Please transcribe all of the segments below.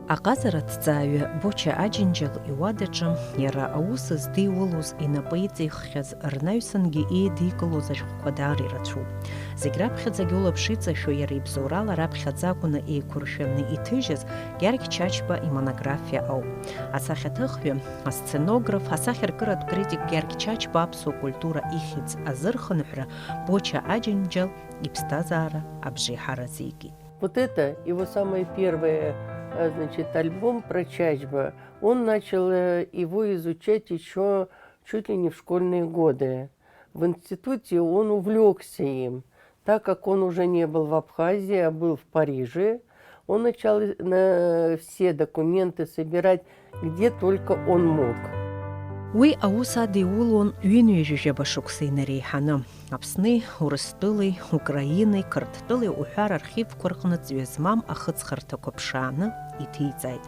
Аҟазараҭҵааҩы Боча Аџьынџьал иуадаҿы иара аус здиулоз инапы иҵиххьаз рнаҩсангьы еидикылоз ашәҟәқәа даара ирацәоуп. Зегь раԥхьаӡагьы улаԥш иҵашәо иара ибзоурала раԥхьаӡа акәны еиқәыршәаны иҭыжьыз Гьаргь Чачба имонографиа ауп. Асахьаҭыхҩы, асценограф, асахьаркыратә критик Гьаргь Чачба аԥсуа культура ихьӡ азырхынҳәра Боча Аџьынџьал иԥсҭазаара абжеиҳара азикит. Вот это его самое первое, альбом про Чачба. Он начал его изучать еще чуть ли не в школьные годы. В институте он увлекся им. Так как он уже не был в Абхазии, а был в Париже, он начал все документы собирать, где только он мог. Уи аус адиулон ҩынҩажәижәаба шықәса инареиҳаны Аԥсни, Урыстәылеи, Украинеи, Қырҭтәылеи уҳәар архивқәа рҟны ҵҩа змам ахыҵхырҭақәа ԥшааны иҭиҵааит.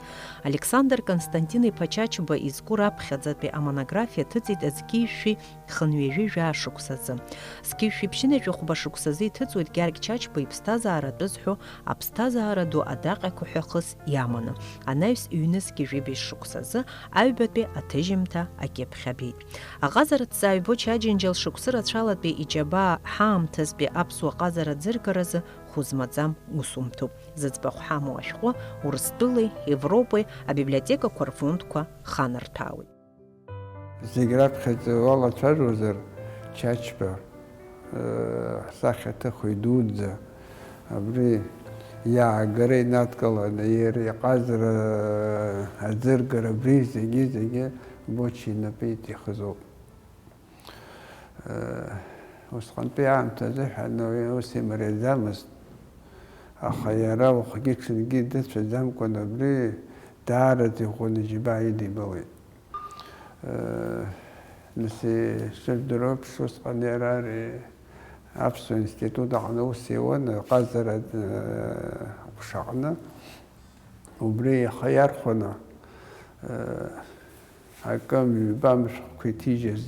Александр Константин-иԥа Чачба изку раԥхьаӡатәи амонографиа ҭыҵит азқьишәи хынҩажәижәа ашықәсазы. Зқьишәи ԥшьынажәа хәба шықәсазы иҭыҵуеит Гьаргь Чачба иԥсҭазааратәы зҳәо аԥсҭазаара ду адаҟьақәа ҳәа хыс иаманы. Анаҩс ҩнызқьи жәибаҩ шықәсазы аҩбатәи аҭыжьымҭа акьыԥхьабеит. Аҟазараҭҵааҩ Боча Аџьынџьал шықәсы рацәалатәи иџьабаа ҳаамҭазтәи аԥсуа ҟазара ӡыргаразы хәызмаӡам усумҭоуп. Зыӡбахә ҳамоу ашәҟәы Урыстәылеи, Европеи абиблиотекақәа рфондқәа ханарҭәаауеит. Зегь раԥхьаӡа уалацәажәозар Чачба ҳсахьаҭыхҩ дуӡӡа абри иаагара инадкыланы иара иҟазара аӡыргара абри зегьы Боча инапы иҭихызоуп. Усҟантәи аамҭазы ҳәаны ус имариаӡамызт, аха иара уахгьы ҽынгьы дыцәаӡамкәан абри даараӡа иӷәӷәаны иџьабаа идибалеит. Нас ишыбдыруа еиԥш усҟан иара аԥсуа институт аҟны ус иуан аҟазара ҟәшаҟны, убри ихы иархәаны акым ҩба-мышәҟәқәа иҭижьыз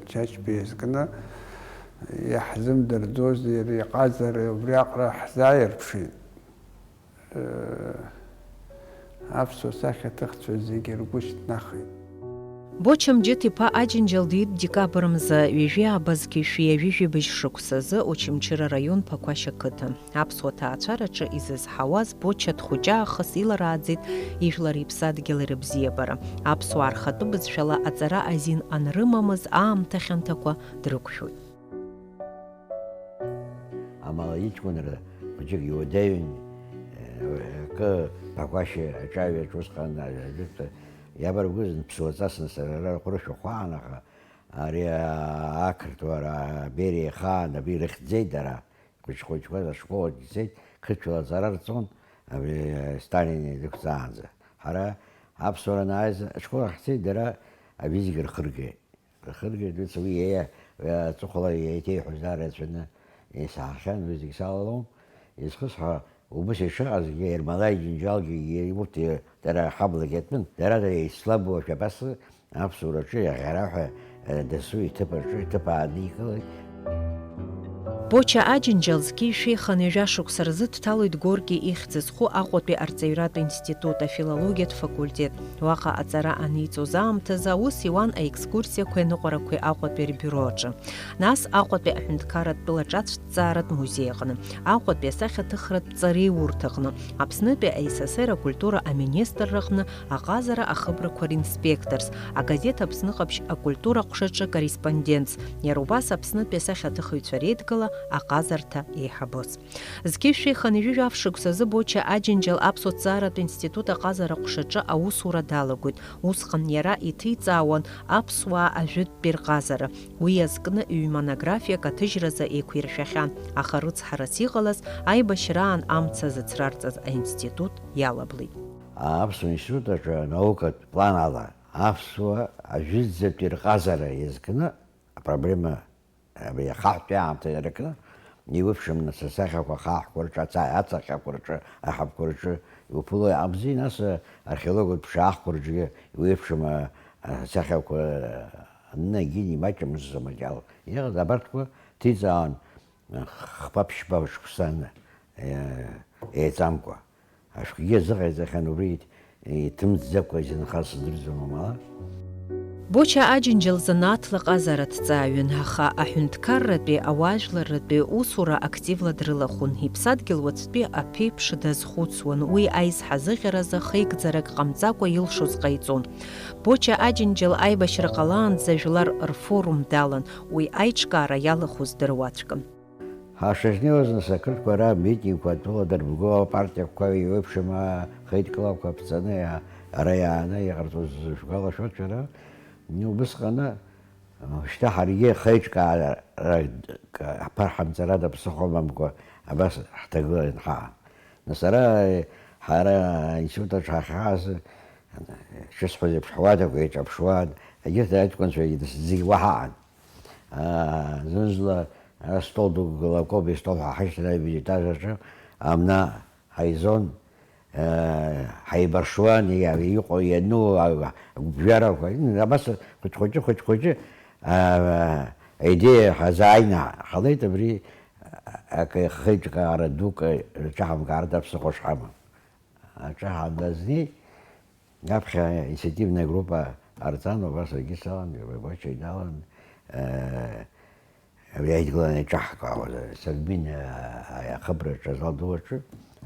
Чачба иазкны иаҳзымдырӡоз иара иҟазара убриаҟара ҳзааирԥшит. Аԥсуа сахьаҭыхцәа зегьы ргәы шьҭнахит. Боча Мџьыҭ-иԥа Аџьынџьал диит декабр мза ҩажәи аабазқьишәи ажәижәибажь шықәсазы Очамчыра раион Ԥақәашь ақыҭа. Аԥсуа ҭаацәараҿы изызҳауаз Боча дхәыҷаахыс иларааӡеит ижәлар иԥсадгьыл рыбзиабара. Аԥсуаа рхатәы бызшәала аҵара азин анрымамыз аамҭа хьанҭақәа дрықәшәоит. Амала иҷкәынра хәыҷык иуадаҩын, акы Ԥақәашь аҿаҩаҿ усҟан иабаргәызын ԥсуаҵасны сара рҟәрышәа хәаanaха ари ақырҭуа Бериа ихаан абри ирыхьӡеит дара хәыҷ-хәыҷқәа ашкол ицеит, қырҭшәала аҵара рҵон абри Сталин дықәҵаанӡа. Ҳара аԥсуара анааиз ашкол ҳцеит, дара абри зегьы рхыргеит. Рхыргеит, уи аҵыхәала еиҭеиҳәоз даара иацәаны исаҳахьан, уи зегьы салалом. Изхысҳәа убас ишыҟазгьы Ермолаи Џьынџьалгьы урҭ дара ҳаблагьы иатәын, дара еицлабуашәа абас аԥсуараҿы иаӷьара ҳәа дасу иҭыԥ ааникылеит. Боча Аџьынџьал зқьишәи хынҩажәа шықәса рзы дҭалоит Горки ихьӡ зху Аҟәатәи арҵаҩратә институт афилологиатә факультет. Уаҟа аҵара аниҵоз аамҭазы аус иуан аекскурсиақәеи аныҟәарақәеи Аҟәатәи рбиуро аҿы. Нас Аҟәатәи аҳәынҭқарратә тәылаҿацәҭҵааратә музеи аҟны, Аҟәатәи асахьаҭыхратә ҵареиурҭа аҟны, Аԥснытәи аССР акультура аминистрра аҟны аҟазара ахыбрақәа ринспекторс, агазеҭ Аԥсны ҟаԥшь акультура ҟәшаҿы корреспондентс, иара убас Аԥснытәи асахьаҭыхыҩцәа реидгыла аҟазарҭа еиҳабоз. Зқьышәи хынҩажәижәа ашықәсазы Боча Аџьынџьал аԥсуа ҭҵааратә институт аҟазара ҟәшаҿы аусура далагоит. Усҟан иара иҭиҵаауан аԥсуаа ажәытәтәи рҟазара. Уи иазкны ҩ-монографиак аҭыжьразы еиқәиршәахьан, аха рыцҳарас иҟалаз аибашьраан амца зыцрарҵаз аинститут иалаблит. Аԥсуа институт аҿы наукатә планала аԥсуа ажәытәтәи рҟазара иазкны апроблема абри ахаҳәтәи аамҭа иаркны иуԥшым нас асахьақәа ахаҳәқәа рҿы, ацаҟьақәа рҿы, аҳаԥқәа рҿы иуԥыло иҟамзи, нас археологиатә ԥшаахқәа рҿгьы иуеиԥшым асахьақәа аннагьы имаҷымыз аматериал иҟаз абарҭқәа ҭиҵаауан хԥа-ԥшьба шықәсан еиҵамкәа. ашәҟәгьы азыҟаиҵахьан убри иҭымҵӡакәа изынхаз сыздырӡом амала. Боча Аџьынџьал занааҭла ҟазара дҵааҩын, аха аҳәынҭқарратәи, ауаажәларратәи усура активла дрылахәын. Иԥсадгьыл уаҵәтәи аԥеиԥш дазхәыцуан. Уи аизҳа зыӷьаразы хеигӡарак ҟамҵакәа илшоз ҟаиҵон. Боча Аџьынџьал аибашьра ҟалаанӡа жәлар рфорум далан. Уи аиҿкаара иалахәыз дыруаӡәкын. Ҳашазнеиуаз нас ақырҭқәа ара митингқәа атәыла дарбго апартиақәа еиуеиԥшым ахеидкылақәа ԥҵаны ара иааны иҟарҵоз шәгәалашәоит шәара. Убысҟан шьҭа ҳаргьы ахеиҿкаара ҳԥырҳамҵарада ԥсыхәа амамкәа абас ҳҭагылан ҳаҟан. Нас ҳара аинститут аҿы ҳахьааз шысҳәоз еиԥш ҳуадақәа еиҿаԥшуан, егьырҭ аҷкәынцәа зегьы уаҳаан. Зынзыла стол дук лакоби стол ҳашьҭан аетаж аҿы амна ҳаизон, ҳаибаршуан, иҟоу иану агәыԥжәарақәа, абас хәыҷ-хәыҷы аидеиа ҳазааины ҳҟалеит абри ахеиҿкаара дук рҿаҳамкаарда ԥсыхәа шҳамам. Аҿаҳан дазнеи аԥхьа инициативная группа арҵан, убас егьи салан, Боча идалан, аидгыланы иҿаҳкаауаз Сагбин ахыбраҿы азал аҿы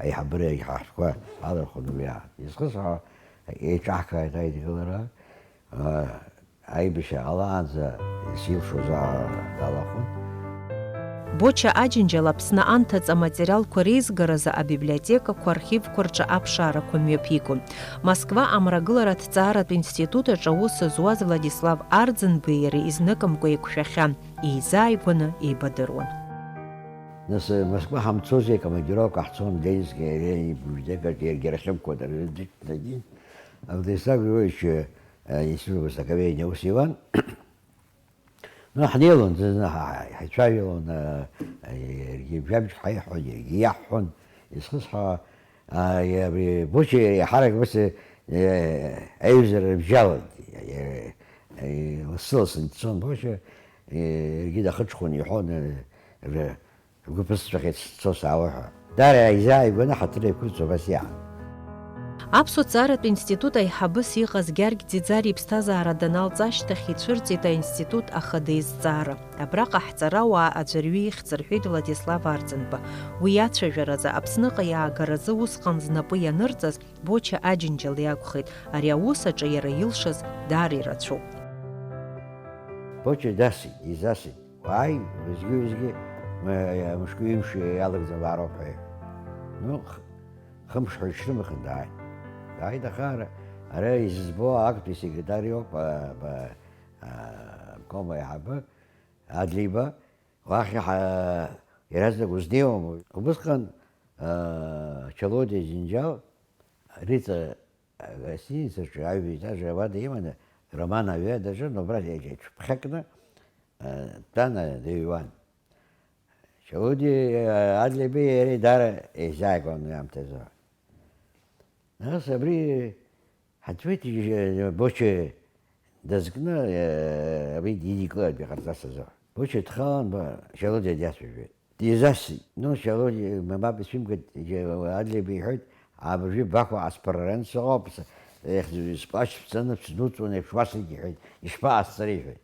аиҳабыра ҳаҳәқәа алырхын уи изхысҳәо еиҿаҳкааит аидгылара, аибашьра ҟалаанӡа силшоз далахәын. Боча Аџьынџьал Аԥсны анҭыҵ аматериалқәа реизгаразы абиблиотекақәа, архивқәа рҿы аԥшаарақәа мҩаԥигон. Москва амрагылара ҭҵааратә институт аҿы аус зуаз Владислав Арӡынбеи иареи изныкымкәа еиқәшәахьан, еизааигәаны еибадыруан. Нас Москва ҳамцози акомандировка ҳцон Ленинские библиотекаҿы иаргьы архивқәа дырдыҷнагьы. Владислав Григорьевич институт востоковедения ус Иван. ҳнеилон, ҳицәажәалон, жәабжьк ҳаиҳәон, иаҳҳәон, изхысҳәо абри Боча ҳарак бас аҩызара рыбжьалан, лассы-лассы дцон Боча, иаргьы дахыҽхәон, иҳәон ргәы ԥысҵәахьеит сцо саауа ҳәа. Дара еизааигәаны ҳаҭыр еиқәырҵо абас иаҳан. Аԥсуа ҭҵааратә институт аиҳабыс иҟаз Гьаргь Ӡиӡари иԥсҭазаара даналҵ ашьҭахь ицәырҵит аинститут ахадеизҵаара. Абраҟа ҳҵарауаа аӡәырҩы ихьӡ рҳәеит Владислав Арӡынба. Уи иацәажәаразы Аԥсныҟа иаагаразы усҟан знапы ианырҵаз Боча Аџьынџьал иакәхеит. Ари аус аҿы иара илшаз даара ирацәоуп. Боча дасит, изасит. Уааи, уеизгьы-уеизгьы мышкы-ҩымши иалагӡам аароуп ҳәа. Хымш ҳәа иҽрымахын дааит. Дааит ахаара, ара избо актәи секретариоуп аобком аиҳабы Адлиба, уахь иаразнак узнеиуам. Убысҟан Чалодиа Џьынџьал Риҵа гостиницаҿы аҩбатәи етаж ауада иманы роман аҩы даҿын, убра иҽԥхьакны дтәан дыҩуан. Чалодиа Адлибеи иареи даара еизааигәан уи аамҭазы. Нас абри ҳаҭуеит Боча дазкны абри дидикылартә иҟарҵарц азы. Боча дхалан Чалодиа диацәажәеит. Дизасит. Чалодиа мап ицәимгеит, Адлибеи иҳәоит, абыржәы Баку ааспырран сыҟоуп, сплашь бцаны бсыдуҵуан еиԥш уасгьы иҳәеит, ишԥаасцари иҳәеит.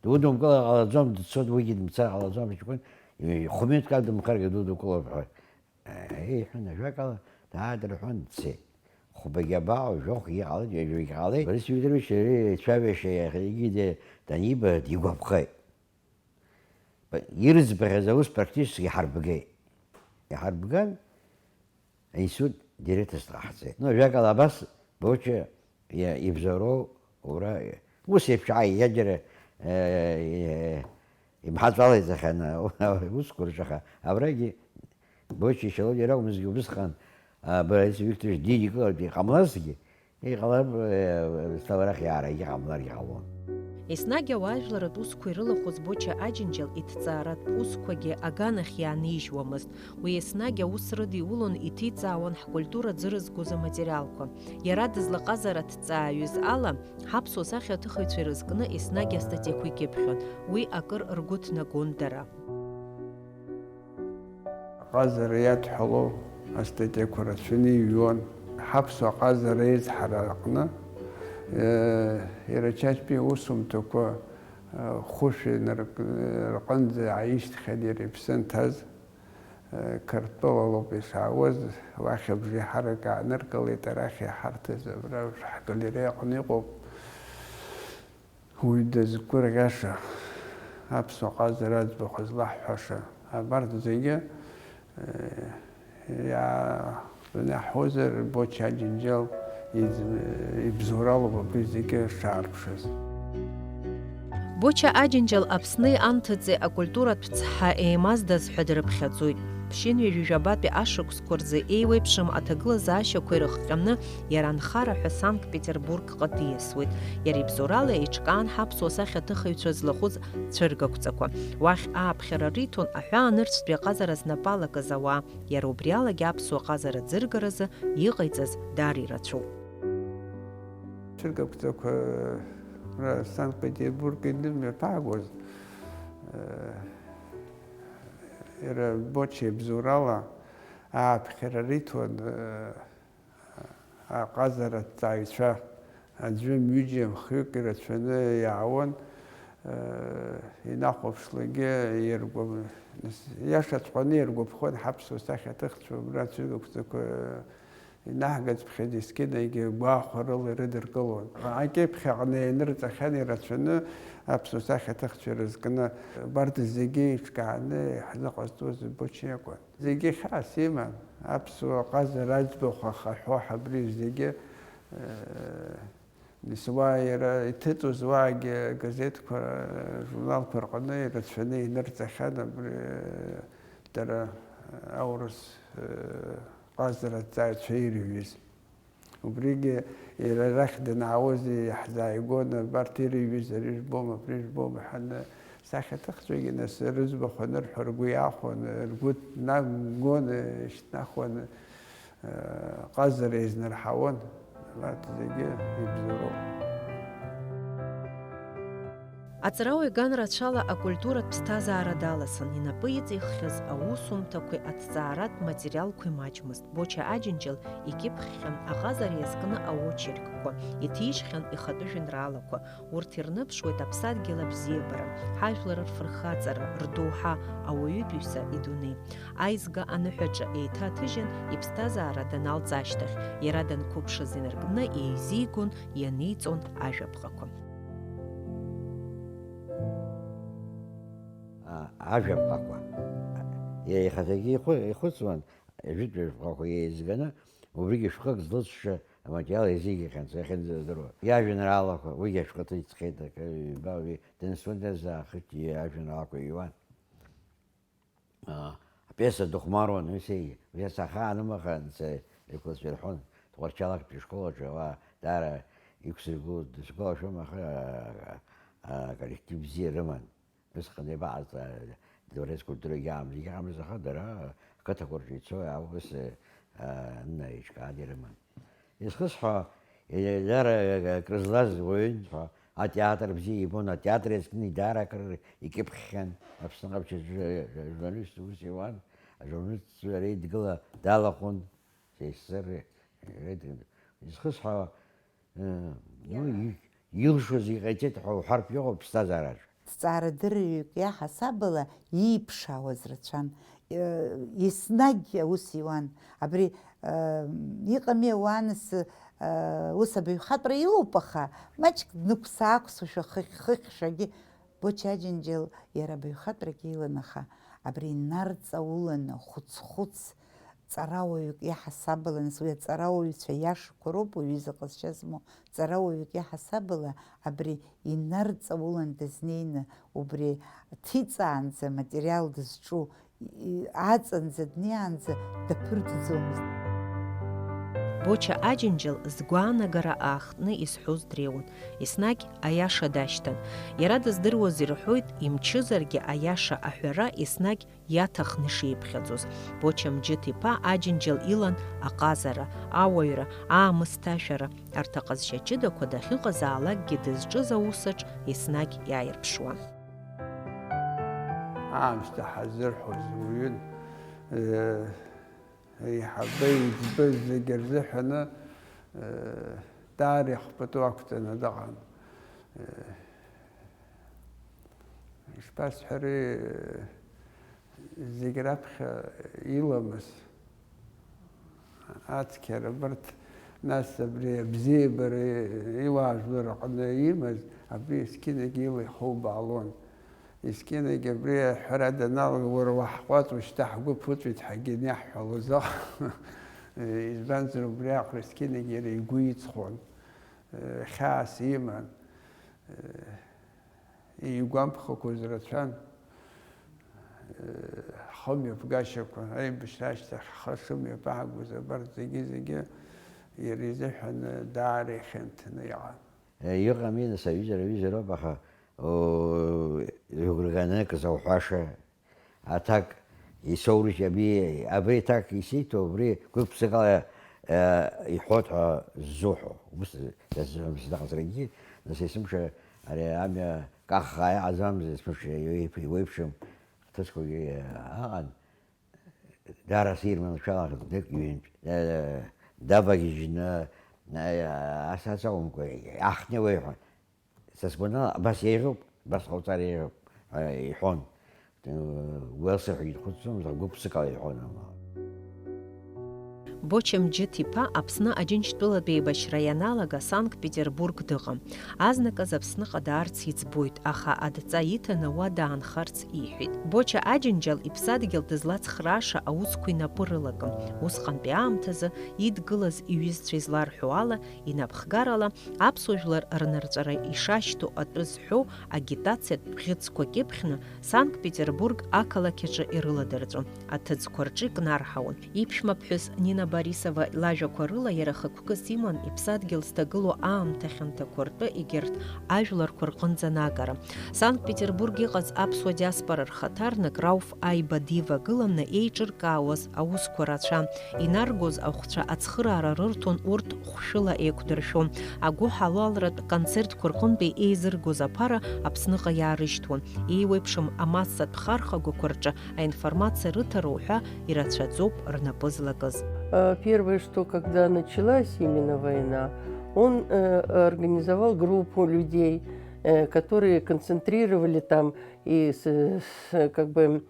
Дудымкылар ҟалаӡом, дцот уигьы дымцар ҟалаӡом ҷкәын, хәминҭк дымхаргьы дудукылоуп ҳәа. Иҳәан ажәакала даадырҳәан дцеит. Хәбагьы абаҟоу, жәохәгьы иҟалеит, ҩажәагьы иҟалеит. Борис Викторович ицәажәашьа егьи даниба дигәаԥхеит. Ирыӡбахьаз аус практически иҳарбгеит. Иҳарбган аинститут директорс ҟаҳҵеит. Ажәакала абас Боча ибзоуроу ура ус еиԥш иаџьара имҳаҵәала иҵахьан усқәа рҿаха. Абрагьы Боча Чалодиа ракәмызгьы убысҟан Борис Викторович дидикылартә иҟамлазҭгьы, иҟалап славарах иаарагьы иҟамларгьы ҟалон. Еснагь ауаажәларатә усқәа ирылахәыз Боча Аџьынџьал иҭҵааратә усқәагьы аганахь иаанижьуамызт. Уи еснагь аус рыдиулон, иҭиҵаауан ҳкультура ӡырызгоз аматериалқәа. Иара дызлаҟаз аҭҵааҩыз ала, ҳаԥсуа сахьаҭыхыҩцәа ирызкны еснагь астатиақәа икьыԥхьон. Уи акыр ргәы ҭнагон дара. Аҟазара иадҳәало астатиақәа рацәаны иҩуан. Ҳаԥсуа ҟазара еизҳара аҟны иара Чачбеи усумҭақәа хәышәи рҟынӡа ааишьҭхьан иара иԥсы анҭаз Қырҭтәылалоуп ишаауаз, уахь абжеиҳарак ҳарак ааныркылеит, арахь иҳарҭаз абра ҳгалереиа аҟны иҟоуп. Уи дазгәырӷьаша, аԥсуа ҟазара аӡбахә злаҳҳәаша, абарҭ зегьы иааҳәозар Боча Аџьынџьал ибзоуралоуп абри зегьы шаарԥшыз. Боча Аџьынџьал Аԥсни анҭыҵи акультуратә цҳа еимаздаз ҳәа дрыԥхьаӡоит. Ԥшьынҩажәи ҩажәабатәи ашықәсқәа рзы еиуеиԥшым аҭагылазаашьақәа ирыхҟьаны иара анхара ҳәа Санкт-Петербургҟа диасуеит. Иара ибзоурала еиҿкаан ҳаԥсуа сахьаҭыхыҩцәа злахәыз цәыргақәҵақәа. Уахь ааԥхьара риҭон аҳәаанырцәтәи аҟазара знапы алакыз ауаа. Иара убриалагьы аԥсуа ҟазара ӡыргаразы иҟаиҵаз дар ирацәоуп. Цәыргақәҵақәа Санкт-Петербург инымҩаԥаагоз иара Боча ибзоурала ааԥхьара риҭон аҟазараҭҵааҩцәа аӡәы ҩыџьа мхҩык ирацәаны иаауан, инахәаԥшлагьы иашаҵәҟьаны иргәаԥхон ҳаԥсуа сахьаҭыхцәа абра цәыргақәҵақәа инаҳгаӡԥхьаз есқьынагьы гәаахәа рыла ирыдыркылон. Акьыԥхьаҟны ианырҵахьан ирацәаны аԥсуа сахьаҭыхцәа ирызкны абарҭ зегьы еиҿкааны ҳзыҟазҵоз Боча иакәын. Зегьы хьаас иман, аԥсуа ҟазара аӡбахә ахаҳәо абри зегьы иара иҭыҵуаз уаагьы газеҭқәа, журналқәа рҟны ирацәаны инырҵахьан абри дара аурыс ҟазараҭҵааҩцәа ирыҩыз. Убригьы иара арахь данаауаз иаҳзааигон абарҭ ирыҩыз ари жәбом, абри жәбом ҳәаны сахьаҭыхцәагьы нас рыӡбахә анырҳәо ргәы иахәон, ргәы нагон, ишьҭнахуан, ҟазара изнырҳауан, абарҭ зегьы ибзоуроуп. Аҵарауаҩ ган рацәала акультуратә ԥсҭазаара даласын, инапы иҵиххьаз аусумҭақәеи аҭҵааратә материалқәеи маҷмызт. Боча Аџьынџьал икьыԥхьхьан аҟазара иазкны аочеркқәа, иҭижьхьан ихатәы жәеинраалақәа. Урҭ ирныԥшуеит аԥсадгьыл абзиабара, ҳажәлар рфырхаҵара, рдоуҳа, ауаҩытәыҩса идунеи. Аизга аныҳәаҿа еиҭаҭыжьын, иԥсҭазаара даналҵ ашьҭахь, иара данқәыԥшыз инаркны еизигон, ианиҵон ажәаԥҟақәа. Ажәаԥҟақәа ихаҭагьы ихәыцуан, ажәытә жәаԥҟақәа еизганы, убригьы шәҟык злыҵша аматериал еизигахьан, иахьынӡадыруа. Иажәеинраалақәа, уигьы ашәҟәы иҵхеит, Денисфондазаахыт иажәеинраалақәа иҩуан. Апиеса дыхәмаруан, ҩысеигьы. Апиеса ахаан ымаханӡа иқәлацәа ирҳәон, Тҟәарчалахьтәи ашколаҿы ауаа даара иқәсыргылоит, ашкол ашәым коллектив бзиа рыман. Усҟан еибаҟаз дворец культурагьы аамҭагьы аха дара ақыҭақәа рҿы ицо аус еиҿкаан ирыман. Изхысҳәо даара крызлаз уаҩын ҳәа атеатр бзиа ибон, атеатр иазкны даара акыр икьыԥхьхьан, Аԥсны ҟаԥшь журналист ус иуан, ажурналист реидгыла далахәын, СССР. Изхысҳәо илшоз иҟаиҵеит ҳәа уҳәартә иҟоуп ԥсҭазаараҿы. Ҭҵаарадырҩык иаҳасабала ииԥшаауаз рацәан, еснагь аус иуан. Абри иҟами ауааныс ус абаҩхатәра илоуп, аха маҷк днықәс-аақәсушәа хыхьшагьы Боча Аџьынџьал иара абаҩхатәрагьы илан, аха абри нарҵауланы хәыц-хәыц ҵарауаҩык иаҳасабала, нас уи аҵарауаҩцәа иашақәа роуп уаҩыза ҟазшьа змоу, ҵарауаҩык иаҳасабала абри инарҵаулан дазнеины, убри ҭиҵаанӡа аматериал дызҿу, аҵанӡа днеиаанӡа даԥырҵӡомызт. Боча Аџьынџьал згәаанагара аахтны изҳәоз дреиуан, еснагь аиаша дашьҭан. Иара дыздыруаз ирҳәоит, имчызаргьы аиаша аҳәара еснагь иаҭахны ишиԥхьаӡоз. Боча Мџьыҭ-иԥа Аџьынџьал илан аҟазара, ауаҩра, аамысҭашәара, арҭ аҟазшьа ҷыдақәа дахьыҟазаалакгьы дызҿыз аусаҿ еснагь иааирԥшуан. Аамсҭа ҳазырҳәоз уаҩын, يحبي يجبز يرزحنا تاريخ بتوقتنا دغن إيش بس حري زيجرابخ يلمس أذكر برت ناس بري بزي بري يواج برقنا يمز أبري سكينة جيلي خوب علون سكينة جبري حرد نال وروح قوات واشتحقوا بفوت يتحقين يحفظوا زخ يزبنزلوا برياق سكينة جيلي يقويت خون خاص يمن يقام بخوكو زرتشان خمي بقاشكو أي بشاشت خصمي بعقو زبر زيجي يريزحن داري خنت نيعان يوغا مين سويزر بخا يغرغانك زو حاشا اتاك يسورش ابي تاك يسيتو بري كل بسقا يحطها الزوحو بس داخل تريجي ناس يسمش على عم كخاي عزام يسمش يفي ويبشم تسكو هان دار سير من شهر ديك دابا جينا اساسهم اخني ويحون ساسبونا بس يجوب بس خوتار يجوب يحون ويصح يدخلهم زغوب سكا يحون Бочем джетипа Аԥсны Аџьынџьтәылатә еибашьра ианалага Санкт-Петербург дыҟам. Азныказ Аԥсны ҟадаарц иӡбоит, аха адҵа иҭаны уа даанхарц иҳәеит. Боча Аџьынџьал иԥсадгьыл дызлацхрааша аусқәа инапы рылакым. Усҟантәи аамҭазы идгылаз иҩызцәа изларҳәо ала, инапхгарала аԥсуа жәлар рнырҵәара ишашьҭоу атәы зҳәоу агитациатә бӷьыцқәа кьыԥхьны Санкт-Петербург ақалақь аҿы ирыладырҵәон. Аҭыӡқәа рҿы икнарҳауан. Иԥшәмаԥҳәыс Нина Борисова лажәақәа рыла иара хықәкыс иман иԥсадгьыл зҭагылоу аамҭа хьанҭақәа ртәы егьырҭ ажәларқәа рҟынӡа анагара. Санкт-Петербург иҟаз аԥсуа диаспора рхаҭарнак Рауф Аиба дивагыланы еиҿыркаауаз аусқәа рацәа, инаргоз ахәцәа ацхыраара рырҭон урҭ хәшәыла еиқәдыршәон. Агәы ҳалалратә концертқәа рҟынтәи еизыргоз аԥара Аԥсныҟа иаарышьҭуан. Еиуеиԥшым амассатә хархагәақәа рҿы аинформациа рыҭароу ҳәа ирацәаӡоуп рнапы злакыз. Первое, что когда началась именно война, он организовал группу людей, которые концентрировали там и как бы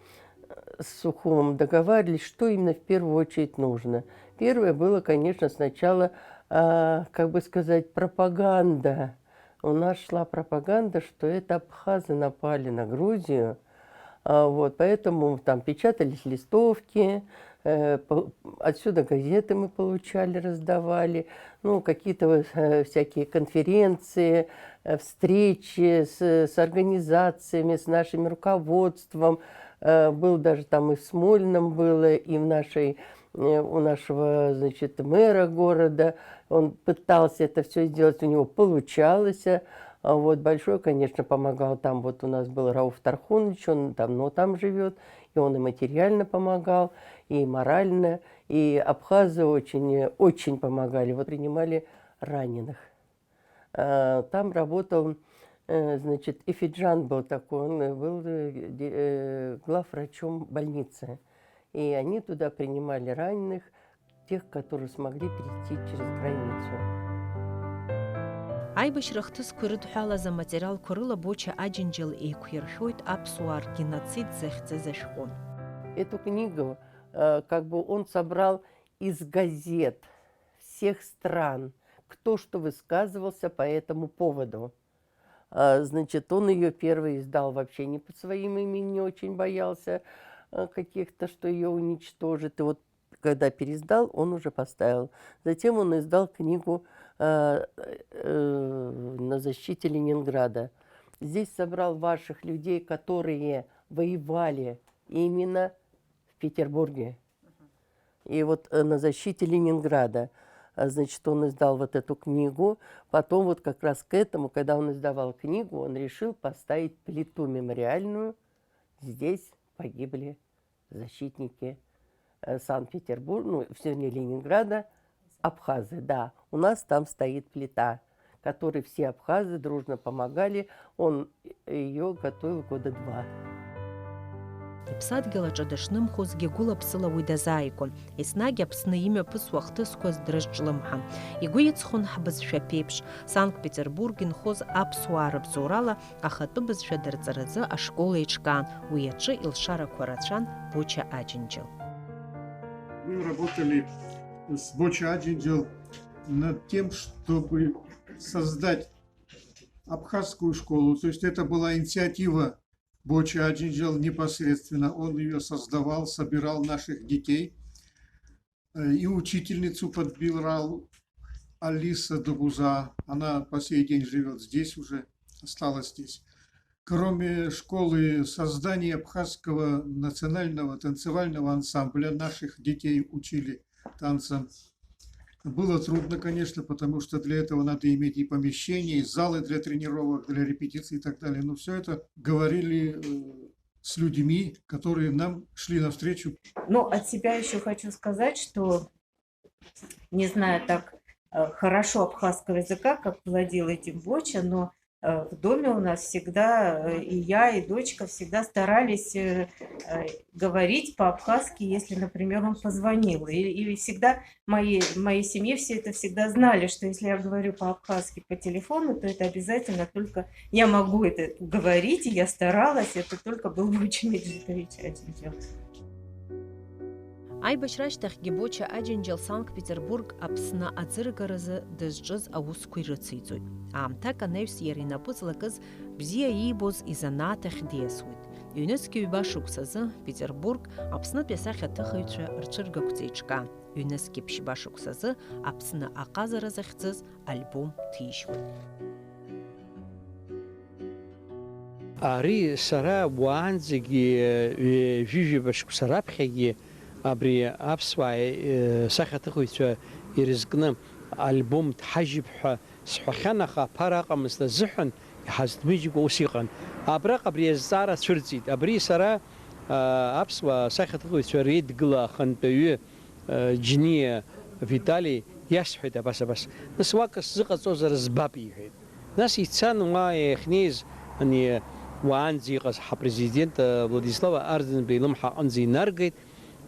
с Сухумом договаривались, что именно в первую очередь нужно. Первое было, конечно, сначала, как бы сказать, пропаганда. У нас шла пропаганда, что это абхазы напали на Грузию. Вот, поэтому там печатались листовки, отсюда газеты мы получали, раздавали, ну, какие-то всякие конференции, встречи с организациями, с нашим руководством. Был даже там и в Смольном было, и у нашего, значит, мэра города. Он пытался это все сделать, у него получалось. Вот, большой, конечно, помогал. Там вот у нас был Рауф Тархунович, он давно там живет, и он и материально помогал, и морально, и абхазы очень помогали. Вот принимали раненых. Там работал, значит, Ифиджан был такой, он был главврачом больницы. И они туда принимали раненых, тех, которые смогли перейти через границу. Аибашьра хҭысқәа ирыдҳәалаз аматериалқәа рыла Боча Аџьынџьал еиқәиршәоит аԥсуаа ргеноцид захьӡыз ашәҟәы. Эту книгу как бы он собрал из газет всех стран, кто что высказывался по этому поводу. Значит, он ее первый издал вообще не под своим именем, не очень боялся каких-то, что ее уничтожит. И вот когда переиздал, он уже поставил. Затем он издал книгу на защите Ленинграда. Здесь собрал ваших людей, которые воевали именно в Петербурге. И вот на защите Ленинграда, значит, он издал вот эту книгу. Потом вот как раз к этому, когда он издавал книгу, он решил поставить плиту мемориальную. Здесь погибли защитники Санкт-Петербурга, ну, вернее, Ленинграда, абхазы, да. У нас там стоит плита, которой все абхазы дружно помогали. Он ее готовил года 2. иԥсадгьыл аҿы дышнымхозгьы гәыла-ԥсыла уи дазааигәон, еснагь Аԥсны имҩаԥысуа хҭысқәаз дрызҿлымҳан. Игәы иҵхон ҳбызшәа ԥеиԥш, Санкт-Петербург инхоз аԥсуаа рыбзоурала ахатәы бызшәа дырҵаразы ашкол еиҿкаан, уи аҿы илшарақәа рацәан Боча Аџьынџьал. Мы работали с Боча Аџьынџьал над тем, чтобы создать абхазскую школу. То есть это была инициатива Боча Аџьынџьал непосредственно. Он ее создавал, собирал наших детей. И учительницу подбирал Алиса Добуза. Она по сей день живет здесь уже, осталась здесь. Кроме школы создания абхазского национального танцевального ансамбля, наших детей учили танцам. Было трудно, конечно, потому что для этого надо иметь и помещения, и залы для тренировок, для репетиций и так далее. Но все это говорили с людьми, которые нам шли навстречу. Ну, от себя еще хочу сказать, что, не знаю так хорошо абхазского языка, как владел этим Боча, но в доме у нас всегда и я, и дочка всегда старались говорить по-абхазски, если, например, он позвонил. И всегда моей семье все это всегда знали, что если я говорю по-абхазски по телефону, то это обязательно только я могу это говорить, и я старалась, это только был Боча Меджидович Аџьынџьал. Аибашьрашьҭахьгьы Боча Аџьынџьал Санкт-Петербург Аԥсны аӡыргаразы дызҿыз аусқәа ирыциҵоит. Аамҭак анаҩс иара инапы злакыз бзиа иибоз изанааҭ диасуеит. Ҩнызқьи ҩба шықәсазы Петербург Аԥснытәи асахьаҭыхыҩцәа рҽыргақәҵа еиҿкаан. Ҩнызқьи ԥшьба шықәсазы Аԥсны аҟазара захьӡыз альбом ҭижьуеит. Ари сара уаанӡагьы ҩыжәаба шықәса раԥхьагьы абри аԥсуаа сахьаҭыхыҩцәа ирызкны альбом дҳажьып ҳәа сҳәахьан, аха аԥара аҟамызт азыҳәан иҳаздмыжькәа ус иҟан. Абраҟа абри азҵаара цәырҵит. Абри сара аԥсуаа сахьаҭыхыҩцәа реидгыла ахантәаҩы Џьиниа Витали иасҳәеит абас. Нас уаҟа сзыҟаҵозар збап иҳәеит. Нас ицан уа иахьнеиз ани уаанӡа иҟаз ҳапрезидент Владислав Арӡынба илымҳа аҟынӡа инаргеит.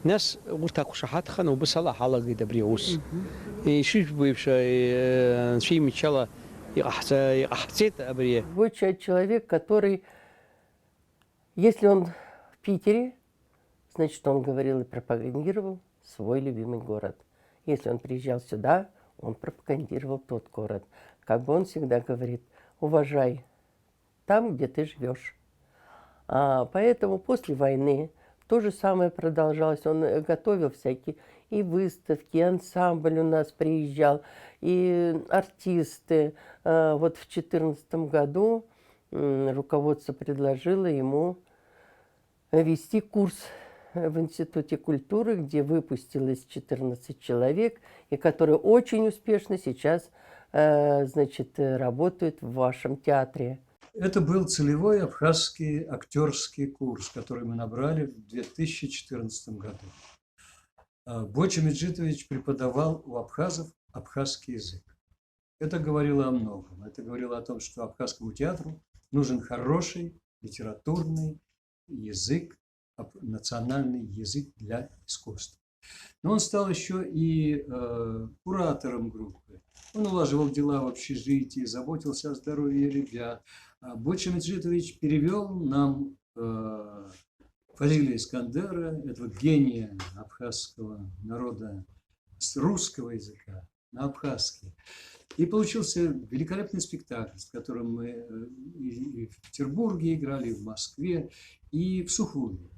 Нас урҭ ақәшаҳаҭханы убыс ала ҳалагеит абри аус. Ишыжәбо еиԥш анцәа имчала иҟаҳҵеит абри. Боча человек, который, если он в Питере, значит, он говорил и пропагандировал свой любимый город. Если он приезжал сюда, он пропагандировал тот город. Как бы он всегда говорит, уважай там, где ты живешь. Поэтому после войны то же самое продолжалось. Он готовил всякие и выставки, и ансамбль у нас приезжал, и артисты. Вот в 2014 году руководство предложило ему вести курс в Институте культуры, где выпустилось 14 человек, и которые очень успешно сейчас, значит, работают в вашем театре. Это был целевой абхазский актерский курс, который мы набрали в 2014 году. Боча Меджидович преподавал у абхазов абхазский язык. Это говорило о многом. Это говорило о том, что абхазскому театру нужен хороший литературный язык, национальный язык для искусства. Но он стал еще и куратором группы. Он улаживал дела в общежитии, заботился о здоровье ребят. Боча Меджидович перевел нам Фазиля Искандера, этого гения абхазского народа, с русского языка на абхазский. И получился великолепный спектакль, с которым мы и в Петербурге играли, и в Москве, и в Сухуми.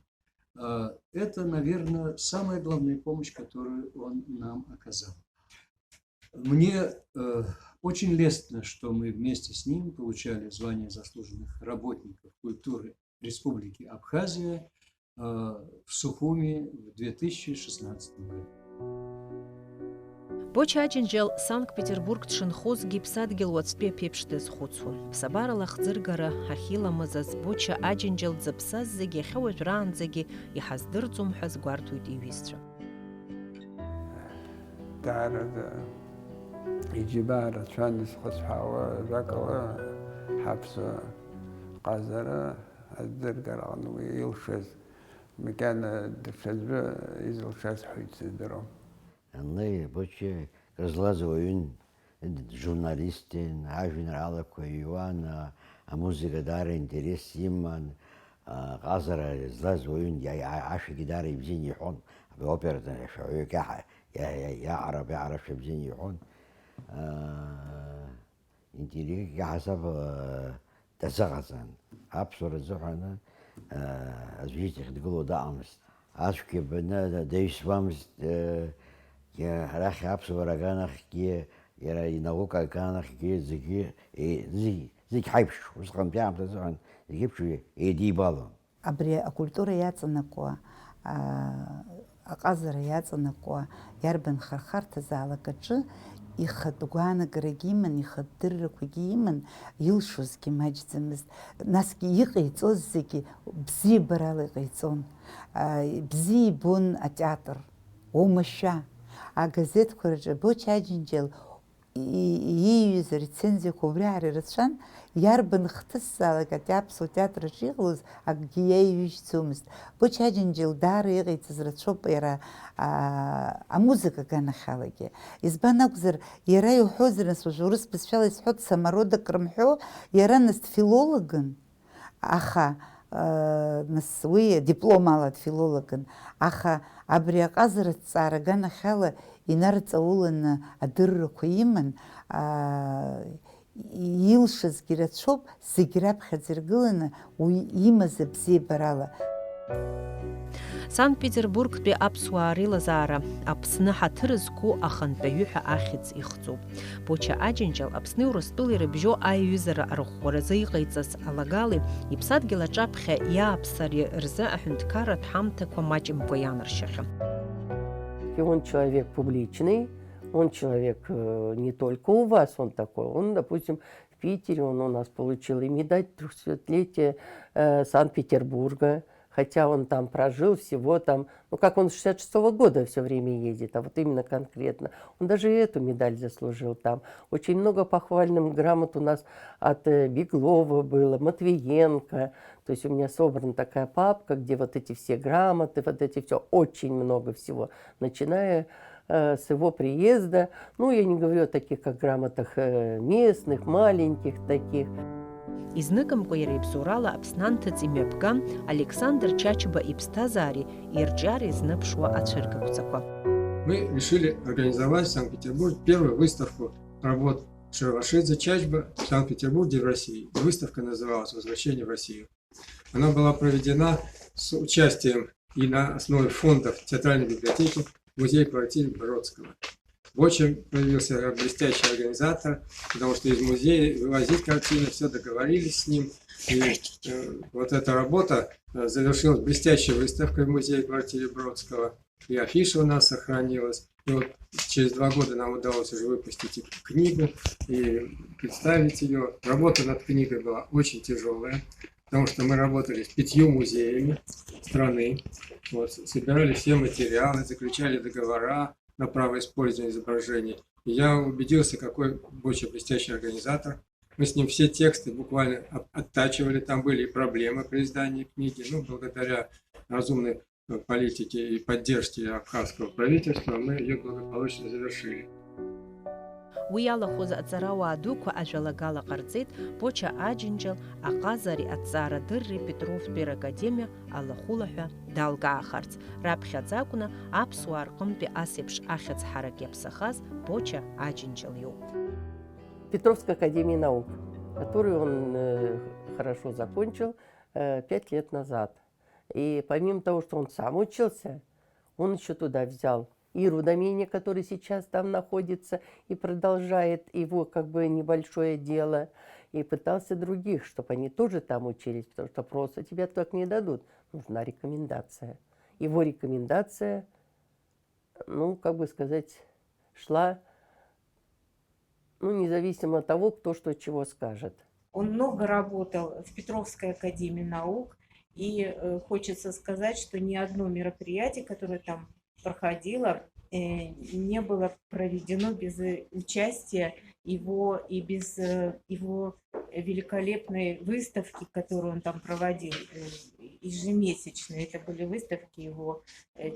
Это, наверное, самая главная помощь, которую он нам оказал. Мне очень лестно, что мы вместе с ним получали звание заслуженных работников культуры Республики Абхазия в Сухуми в 2016 году. Боча Аџьынџьал Санкт-Петербург дшынхозгьы иԥсадгьыл уаҵәтәи аԥеиԥш дазхәыцуан. Ԥсабарала хӡыргара ахьиламыз Боча Аџьынџьал дзыԥсаз зегьы иахьа уажәраанӡагьы иҳаздырӡом ҳәа згәарҭоит иҩызцәа. Даарада иџьыба рацәан изхәыцҳауа ажәакала ҳаԥсуа ҟазара аздыргараҟны уи илшаз مكان دفشة إذا الشاس حيت درهم الله بوشي разлазываю журналистин, генерала Коюана, музыка дара интерес иман, غازر زلازوين يا عاش قداري بزين يحون بأوبرا شعوي كاح يا عرب يعرف بزين يحون انتي حسب تزغزن أبصر الزحنا أزوجي تقولوا دامس أشكي بنا دايش فامس يا راح أبصر رجعنا خي يا ينوكا كان خي زي حيبش وسقم بيعمل تزغن يجيبش يدي بالون абри акультура иаҵанакуа, аҟазара иаҵанакуа иарбан хархарҭазаалак аҿы ихатә гәаанагарагьы иман, ихатә дыррақәагьы иман, илшозгьы маҷӡамызт. Насгьы иҟаиҵоз зегьы бзиабарала иҟаиҵон. Бзиа ибон атеатр, оумашәа. Агазеҭқәа рҿы Боча Аџьынџьал ииҩыз арецензиақәа убриаара ирацәан, иарбан хҭысзаалак аԥсуа театр аҿы иҟалоз акгьы иаиҩыжьӡомызт. Боча Аџьынџьал даара иҟаиҵаз рацәоуп иара амузыка аганахьалагьы. Избан акәзар, иара иуҳәозар, нас уажә урыс бызшәала исҳәоит, самородок рымҳәо, иара нас дфилологын, аха нас уи дипломала дфилологын, аха абри аҟазараҭҵаара аганахьала инарҵауланы адыррақәа иман, илшазгьы рацәоуп, зегь раԥхьаӡа иргыланы уи имаз абзиабарала. Санкт-Петербургтәи аԥсуаа реилазаара Аԥсны ҳаҭыр зқәу ахантәаҩы ҳәа ахьӡ ихҵоуп. Боча Аџьынџьал Аԥсни Урыстәылеи рыбжьоу аиҩызара арӷәӷәаразы иҟаиҵаз алагали иԥсадгьыл аҿаԥхьа иааԥсари рзы аҳәынҭқарратә ҳамҭақәа маҷымкәа иаанаршьахьан. И он человек публичный, он человек не только у вас, он такой. Он, допустим, в Питере он у нас получил и медаль 300-летия Санкт-Петербурга, хотя он там прожил всего там, ну как он с 66-го года все время ездит, а вот именно конкретно. Он даже и эту медаль заслужил там. Очень много похвальных грамот у нас от Беглова было, Матвиенко. То есть у меня собрана такая папка, где вот эти все грамоты, вот эти все, очень много всего, начиная с его приезда. Ну, я не говорю о таких, как грамотах местных, маленьких таких. Изныкымкәа иара ибзоурала Аԥснанҭыҵ имҩаԥган Александр Чачба иԥсҭазаареи ирҿиареи зныԥшуа ацәыргақәҵақәа. Мы решили организовать в Санкт-Петербурге первую выставку работ Шеравашидзе Чачба в Санкт-Петербурге в России. Выставка называлась «Возвращение в Россию». Она была проведена с участием и на основе фондов Театральной библиотеки музея-квартиры Бродского. Очень появился блестящий организатор, потому что из музея вывозить картины, все договорились с ним. И вот эта работа завершилась блестящей выставкой в музее-квартире Бродского. И афиша у нас сохранилась. И вот через 2 года нам удалось уже выпустить книгу и представить ее. Работа над книгой была очень тяжелая, потому что мы работали с 5 музеями страны, вот, собирали все материалы, заключали договора на право использования изображений. И я убедился, какой Боча блестящий организатор. Мы с ним все тексты буквально оттачивали, там были и проблемы при издании книги, но благодаря разумной политике и поддержке абхазского правительства мы ее благополучно завершили. Уи алахәыз аҵарауаа дуқәа ажәалагала ҟарҵеит Боча Аџьынџьал аҟазареи аҭҵаарадырреи Петровтәи ракадемиа алахәылаҳәа далгаахарц. Раԥхьаӡа акәны аԥсуаа рҟынтәи асеиԥш ахьыӡ-ҳарак иаԥсахаз Боча Аџьынџьал иоуп. Петровской академии наук, которую он хорошо закончил 5 лет назад. И помимо того, что он сам учился, он еще туда взял Иру Домене, который сейчас там находится и продолжает его как бы небольшое дело, и пытался других, чтобы они тоже там учились, потому что просто тебя так не дадут. Нужна рекомендация. Его рекомендация, ну, как бы сказать, шла, ну, независимо от того, кто что чего скажет. Он много работал в Петровской академии наук, и хочется сказать, что ни одно мероприятие, которое там проходило, не было проведено без участия его и без его великолепной выставки, которую он там проводил. ежемесячные. Это были выставки его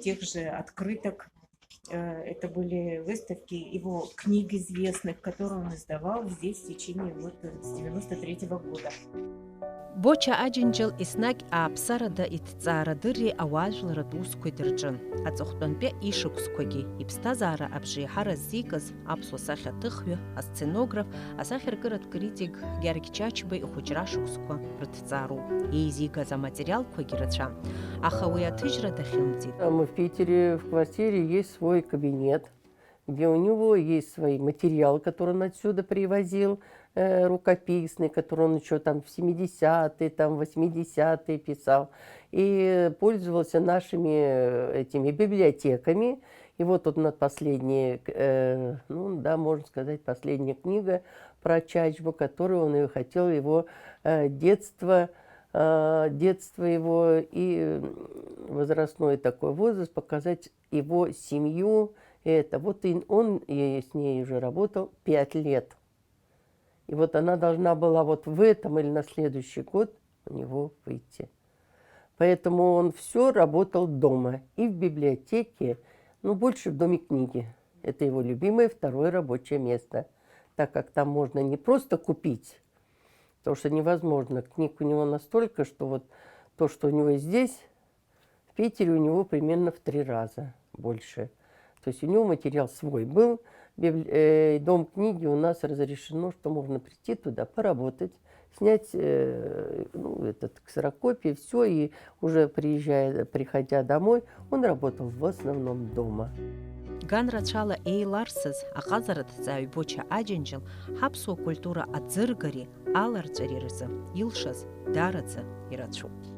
тех же открыток, это были выставки его книг известных, которые он издавал здесь в течение вот с 93-го года. Боча Аджинджел иснагь аапсарада итҵаарадырреи ауаажәларратә усқәа идырҿын. Аҵыхәтәантәи ишықәсқәагьы иԥсҭазаара абжеиҳара ззикыз аԥсуа сахьаҭыхҩы, асценограф, асахьаркыратә критик Георги Чачба ихәыҷра шықәсқәа рыҭҵаароуп. Еизигаз аматериалқәагьы рацәам. Аха уи аҭыжьра дахьымӡеит. Мы в Питере в квартире есть свой кабинет, где у него есть свой материал, который он отсюда привозил, рукописный, который он еще там в 70-е, там 80-е писал, и пользовался нашими этими библиотеками. И вот тут над последняя, ну да, можно сказать, последняя книга про Чачбу, которую он и хотел его детство его и возрастной такой возраст, показать его семью. Это. Вот он с ней уже работал 5 лет. И вот она должна была вот в этом или на следующий год у него выйти. Поэтому он все работал дома. И в библиотеке, ну, больше в Доме книги. Это его любимое второе рабочее место. Так как там можно не просто купить, потому что невозможно. Книг у него настолько, что вот то, что у него здесь, в Питере у него примерно в 3 раза больше. То есть у него материал свой был. Дом книги у нас разрешено, что можно прийти туда, поработать, снять этот ксерокопии, все, и уже приходя домой, он работал в основном дома. Ганрацәала еиларсыз аҟазараҭҵааҩ Боча Аџьынџьал ҳаԥсуа культура аӡыргари аларҵәари рзы илшаз дараӡа ирацәоуп.